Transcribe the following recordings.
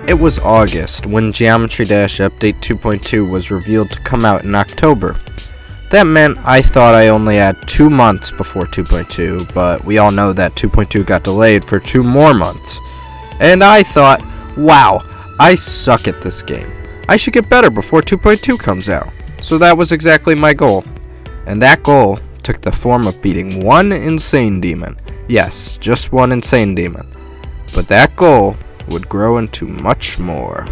It was August when Geometry Dash Update 2.2 was revealed to come out in October. That meant I thought I only had 2 months before 2.2, but we all know that 2.2 got delayed for 2 more months. And I thought, wow, I suck at this game. I should get better before 2.2 comes out. So that was exactly my goal. And that goal took the form of beating one insane demon. Yes, just one insane demon. But that goal would grow into much more.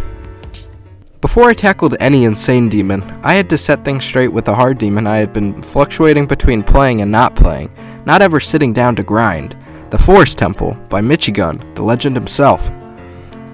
Before I tackled any insane demon, I had to set things straight with a hard demon I had been fluctuating between playing and not playing, not ever sitting down to grind. The Forest Temple by Michigan, the legend himself.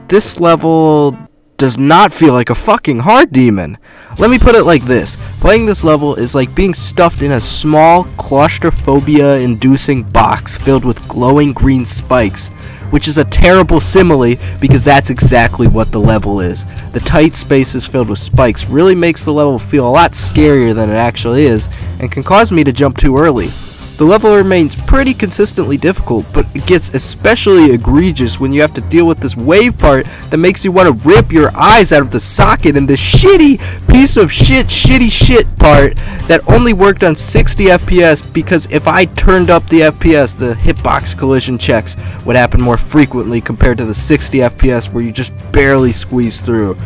This level does not feel like a fucking hard demon. Let me put it like this. Playing this level is like being stuffed in a small, claustrophobia-inducing box filled with glowing green spikes, which is a terrible simile because that's exactly what the level is. The tight spaces filled with spikes really makes the level feel a lot scarier than it actually is and can cause me to jump too early. The level remains pretty consistently difficult, but it gets especially egregious when you have to deal with this wave part that makes you want to rip your eyes out of the socket, and this shitty piece of shitty shit part that only worked on 60 FPS because if I turned up the FPS, the hitbox collision checks would happen more frequently compared to the 60 FPS where you just barely squeeze through.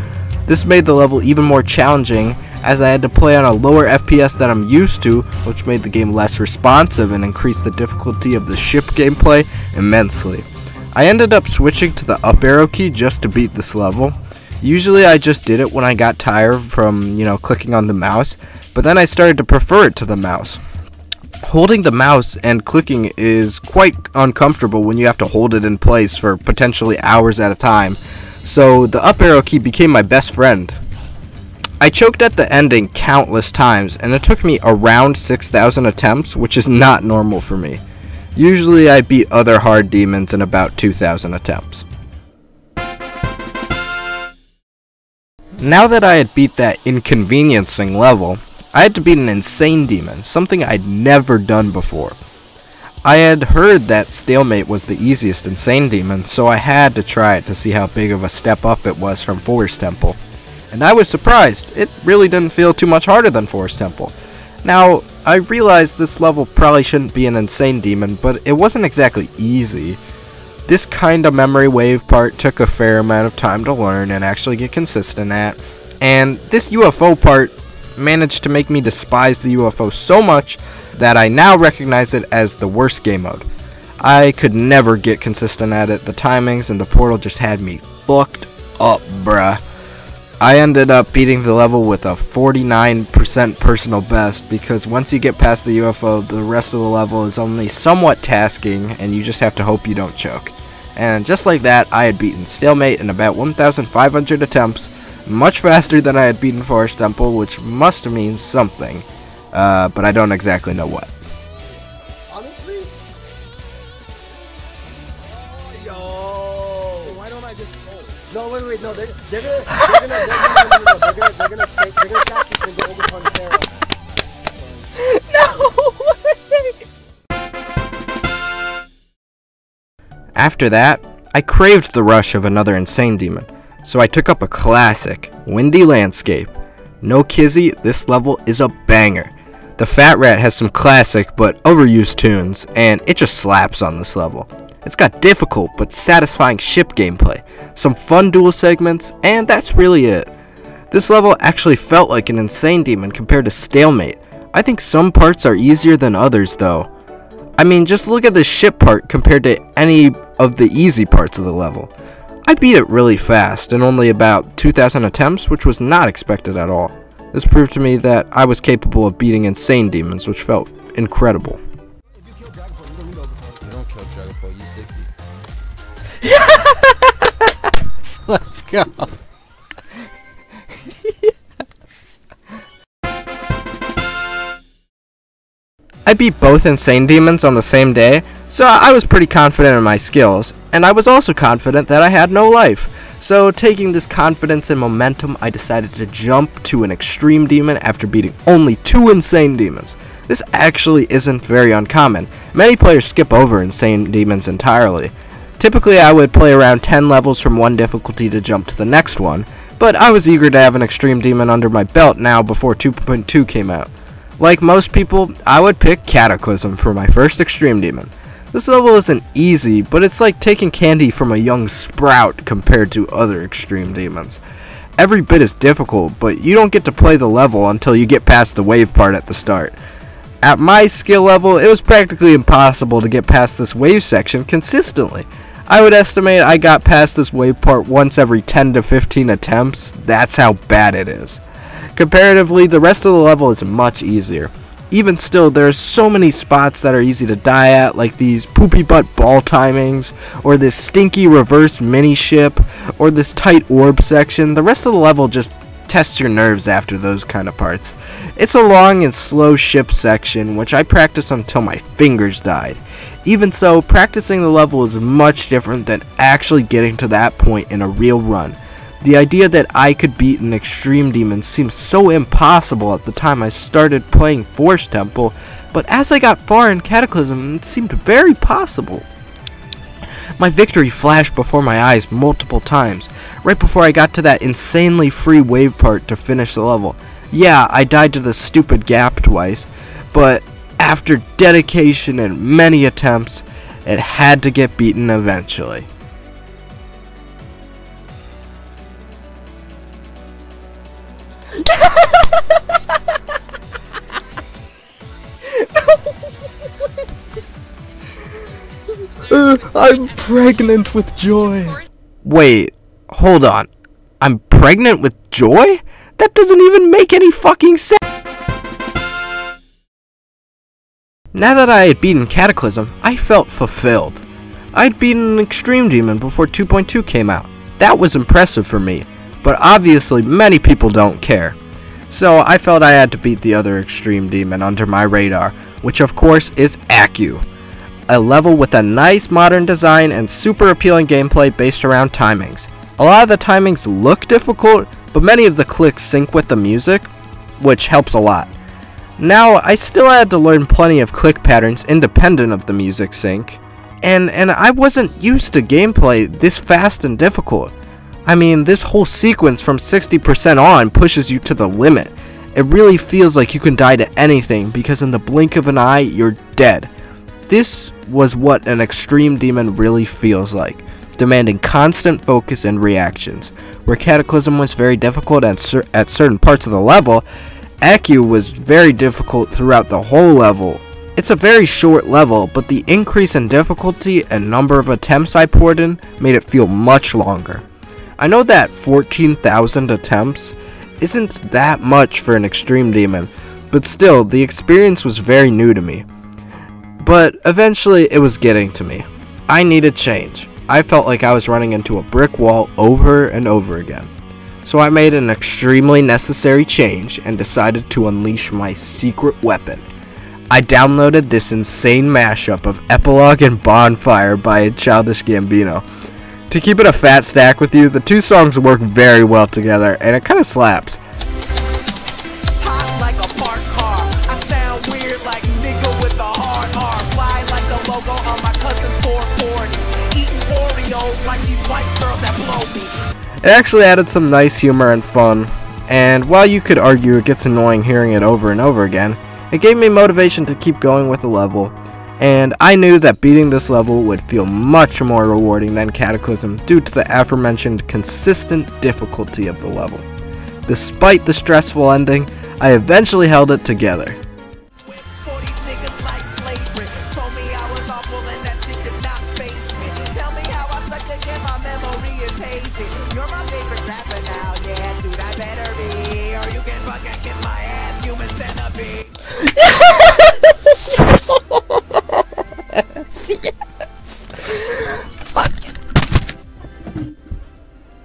This made the level even more challenging as I had to play on a lower FPS than I'm used to, which made the game less responsive and increased the difficulty of the ship gameplay immensely. I ended up switching to the up arrow key just to beat this level. Usually I just did it when I got tired from, clicking on the mouse, but then I started to prefer it to the mouse. Holding the mouse and clicking is quite uncomfortable when you have to hold it in place for potentially hours at a time, so the up arrow key became my best friend. I choked at the ending countless times, and it took me around 6,000 attempts, which is not normal for me. Usually I beat other hard demons in about 2,000 attempts. Now that I had beat that inconveniencing level, I had to beat an insane demon, something I'd never done before. I had heard that Stalemate was the easiest insane demon, so I had to try it to see how big of a step up it was from Forest Temple. And I was surprised. It really didn't feel too much harder than Forest Temple. Now, I realized this level probably shouldn't be an insane demon, but it wasn't exactly easy. This kind of memory wave part took a fair amount of time to learn and actually get consistent at, and this UFO part managed to make me despise the UFO so much that I now recognize it as the worst game mode. I could never get consistent at it. The timings and the portal just had me fucked up, bruh. I ended up beating the level with a 49% personal best because once you get past the UFO, the rest of the level is only somewhat tasking and you just have to hope you don't choke. And just like that, I had beaten Stalemate in about 1,500 attempts, much faster than I had beaten Forest Temple, which must mean something, but I don't exactly know what. Honestly? Yo! Why don't I just... No, wait, no, they're gonna sack this and go over Pantera. No way! After that, I craved the rush of another insane demon, so I took up a classic, Windy Landscape. No kizzy, this level is a banger. The Fat Rat has some classic but overused tunes, and it just slaps on this level. It's got difficult but satisfying ship gameplay, some fun duel segments, and that's really it. This level actually felt like an insane demon compared to Stalemate. I think some parts are easier than others though. I mean, just look at the ship part compared to any of the easy parts of the level. I beat it really fast in only about 2,000 attempts, which was not expected at all. This proved to me that I was capable of beating insane demons, which felt incredible. Let's go. Yes. I beat both insane demons on the same day, so I was pretty confident in my skills, and I was also confident that I had no life. So taking this confidence and momentum, I decided to jump to an extreme demon after beating only 2 insane demons. This actually isn't very uncommon. Many players skip over insane demons entirely. Typically I would play around 10 levels from one difficulty to jump to the next one, but I was eager to have an Extreme Demon under my belt now before 2.2 came out. Like most people, I would pick Cataclysm for my first Extreme Demon. This level isn't easy, but it's like taking candy from a young sprout compared to other Extreme Demons. Every bit is difficult, but you don't get to play the level until you get past the wave part at the start. At my skill level, it was practically impossible to get past this wave section consistently. I would estimate I got past this wave part once every 10 to 15 attempts. That's how bad it is. Comparatively, the rest of the level is much easier. Even still, there are so many spots that are easy to die at, like these poopy butt ball timings, or this stinky reverse mini ship, or this tight orb section. The rest of the level just tests your nerves after those kind of parts. It's a long and slow ship section, which I practiced until my fingers died. Even so, practicing the level is much different than actually getting to that point in a real run. The idea that I could beat an Extreme Demon seemed so impossible at the time I started playing Force Temple, but as I got far in Cataclysm, it seemed very possible. My victory flashed before my eyes multiple times, right before I got to that insanely free wave part to finish the level. Yeah, I died to the stupid gap twice, but after dedication and many attempts, it had to get beaten eventually. I'm pregnant with joy. Wait, hold on. I'm pregnant with joy? That doesn't even make any fucking sense. Now that I had beaten Cataclysm, I felt fulfilled. I'd beaten an Extreme Demon before 2.2 came out. That was impressive for me, but obviously many people don't care. So I felt I had to beat the other Extreme Demon under my radar, which of course is Accu. A level with a nice modern design and super appealing gameplay based around timings. A lot of the timings look difficult, but many of the clicks sync with the music, which helps a lot. Now, I still had to learn plenty of click patterns independent of the music sync, and I wasn't used to gameplay this fast and difficult. I mean, this whole sequence from 60% on pushes you to the limit. It really feels like you can die to anything because in the blink of an eye, you're dead. This was what an Extreme Demon really feels like, demanding constant focus and reactions. Where Cataclysm was very difficult at certain parts of the level, Accu was very difficult throughout the whole level. It's a very short level, but the increase in difficulty and number of attempts I poured in made it feel much longer. I know that 14,000 attempts isn't that much for an Extreme Demon, but still, the experience was very new to me. But eventually, it was getting to me. I needed change. I felt like I was running into a brick wall over and over again. So I made an extremely necessary change and decided to unleash my secret weapon. I downloaded this insane mashup of Epilogue and Bonfire by Childish Gambino. To keep it a fat stack with you, the two songs work very well together and it kinda slaps. It actually added some nice humor and fun, and while you could argue it gets annoying hearing it over and over again, it gave me motivation to keep going with the level, and I knew that beating this level would feel much more rewarding than Cataclysm due to the aforementioned consistent difficulty of the level. Despite the stressful ending, I eventually held it together.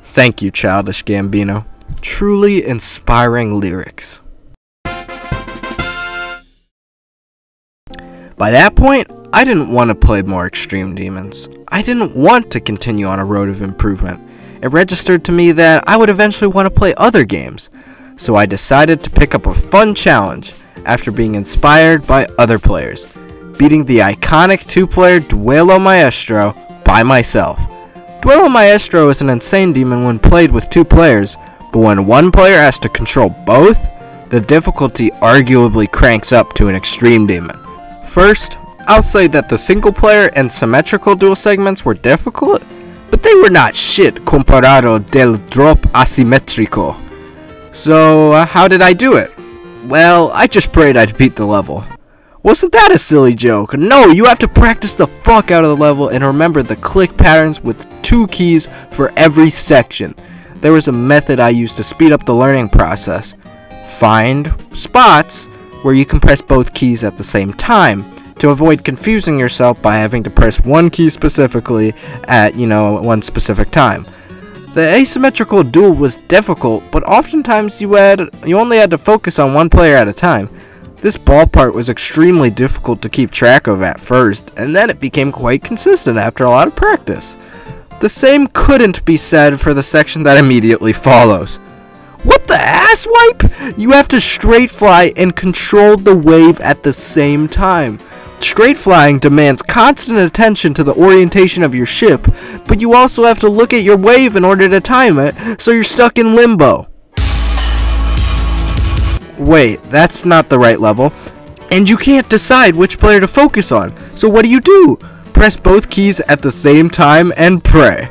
Thank you, Childish Gambino. Truly inspiring lyrics. By that point, I didn't want to play more Extreme Demons. I didn't want to continue on a road of improvement. It registered to me that I would eventually want to play other games. So I decided to pick up a fun challenge after being inspired by other players, beating the iconic two-player Duelo Maestro by myself. Duelo Maestro is an insane demon when played with 2 players, but when one player has to control both, the difficulty arguably cranks up to an extreme demon. First, I'll say that the single player and symmetrical duel segments were difficult, but they were not shit comparado del drop asimétrico. So, how did I do it? Well, I just prayed I'd beat the level. Wasn't that a silly joke? No, you have to practice the fuck out of the level and remember the click patterns with 2 keys for every section. There was a method I used to speed up the learning process. Find spots where you can press both keys at the same time to avoid confusing yourself by having to press one key specifically at, one specific time. The asymmetrical duel was difficult, but oftentimes you only had to focus on one player at a time. This ball part was extremely difficult to keep track of at first, and then it became quite consistent after a lot of practice. The same couldn't be said for the section that immediately follows. What the ass wipe? You have to straight fly and control the wave at the same time. Straight flying demands constant attention to the orientation of your ship, but you also have to look at your wave in order to time it, so you're stuck in limbo. Wait, that's not the right level. And you can't decide which player to focus on, so what do? Press both keys at the same time and pray.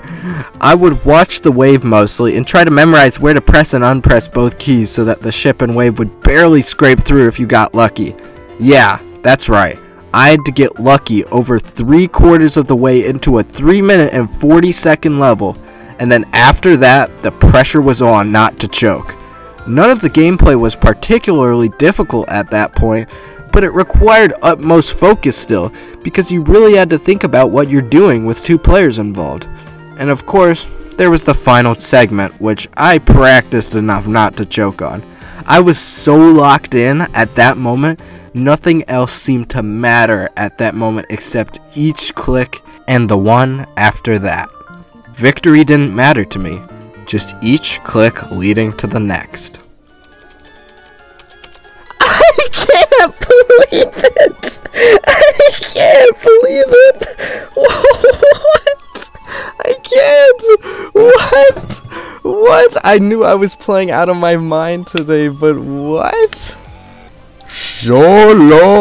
I would watch the wave mostly and try to memorize where to press and unpress both keys so that the ship and wave would barely scrape through if you got lucky. Yeah, that's right. I had to get lucky over 3/4 of the way into a 3-minute and 40-second level, and then after that, the pressure was on not to choke. None of the gameplay was particularly difficult at that point, but it required utmost focus still, because you really had to think about what you're doing with 2 players involved. And of course, there was the final segment, which I practiced enough not to choke on. I was so locked in at that moment, nothing else seemed to matter at that moment except each click and the one after that. Victory didn't matter to me, just each click leading to the next. I can't believe it! I can't believe it! What? I can't! What? I knew I was playing out of my mind today, but what? YOLO!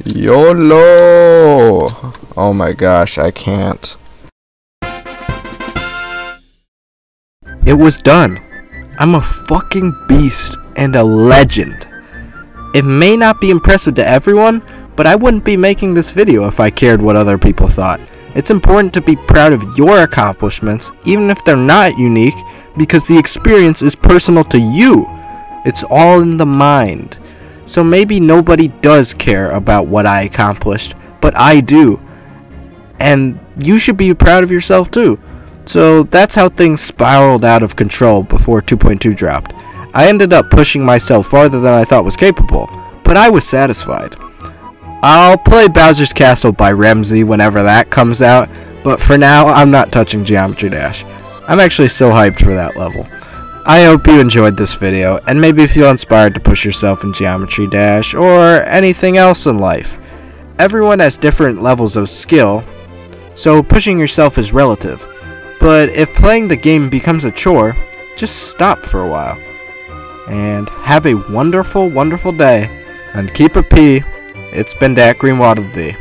YOLO! Oh my gosh, I can't. It was done. I'm a fucking beast and a legend. It may not be impressive to everyone, but I wouldn't be making this video if I cared what other people thought. It's important to be proud of your accomplishments, even if they're not unique, because the experience is personal to you. It's all in the mind. So maybe nobody does care about what I accomplished, but I do. And you should be proud of yourself too. So that's how things spiraled out of control before 2.2 dropped. I ended up pushing myself farther than I thought was capable, but I was satisfied. I'll play Bowser's Castle by Remzi whenever that comes out, but for now I'm not touching Geometry Dash. I'm actually so hyped for that level. I hope you enjoyed this video, and maybe feel inspired to push yourself in Geometry Dash, or anything else in life. Everyone has different levels of skill, so pushing yourself is relative. But if playing the game becomes a chore, just stop for a while. And have a wonderful, wonderful day, and keep it P. It's been Dat Green Waddle D.